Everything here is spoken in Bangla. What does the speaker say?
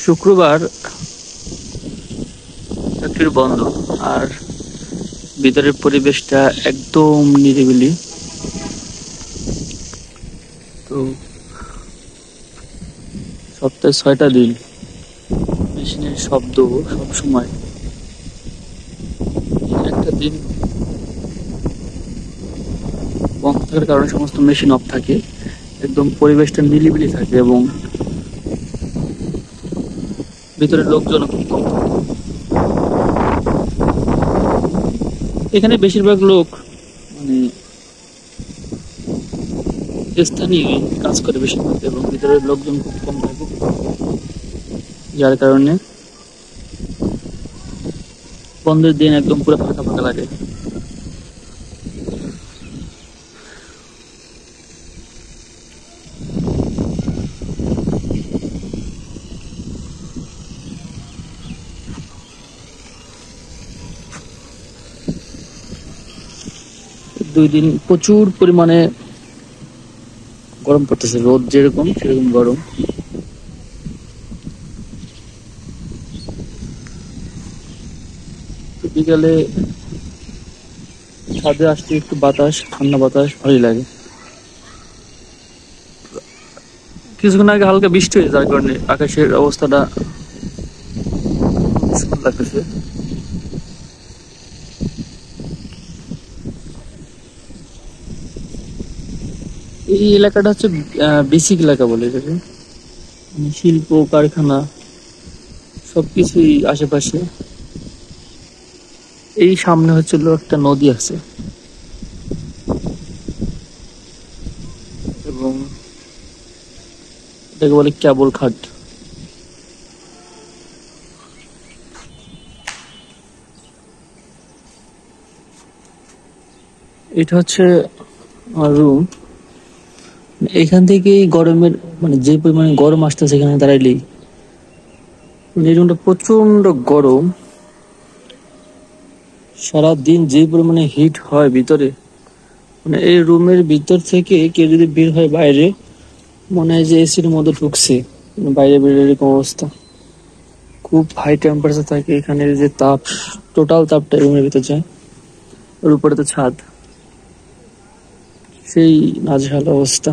শুক্রবার ফ্যাক্টরি বন্ধ, আর ভিতরের পরিবেশটা একদম নিরিবিলি। তো সপ্তাহে 6টা দিন মেশিনের শব্দ সব সময়। একটা দিন বন্ধ থাকার কারণে সমস্ত মেশিন অফ থাকে, একদম পরিবেশটা নিরিবিলি থাকে এবং ভিতরে লোকজন খুব কম থাকে। এখানে বেশিরভাগ লোক মানে স্থানীয় কাজ করে বেশিরভাগ, এবং ভিতরে লোকজন খুব কম থাকে, যার কারণে বন্ধের দিন একদম পুরো ফাঁকা ফাঁকা লাগে। দুই দিন প্রচুর পরিমাণে গরম পড়তেছে, রোদ যেরকম সেরকম গরম। বিকালে ছাদে আসতে একটু বাতাস, ঠান্ডা বাতাস ভালোই লাগে। কিছুক্ষণ আগে হালকা বৃষ্টি হয়েছে, যার কারণে আকাশের অবস্থাটা সুন্দর লাগতেছে। এই এলাকাটা হচ্ছে বেসিক এলাকা বলে এটাকে, মানে শিল্প কারখানা সবকিছুই আশেপাশে। এই সামনে হচ্ছিল একটা নদী আছে, এবং এটাকে বলে ক্যাবল খাট। এটা হচ্ছে আমার রুম। এখান থেকে গরমের মানে যে পরিমাণে গরম আসতেছে এখানে দাঁড়াইলেই, মানে এই রুমটা প্রচন্ড গরম। সারাদিন যে পরিমাণে হিট হয় ভিতরে, মানে এই রুমের ভিতর থেকে কেউ যদি বের হয় বাইরে, মনে হয় যে এসির মধ্যে ঢুকছে, মানে বাইরে বের এরকম অবস্থা। খুব হাই টেম্পারেচার থাকে এখানে, যে তাপ, টোটাল তাপটা রুমের ভিতর যায়। ওর উপরে তো ছাদ, সেই নাজেহাল অবস্থা।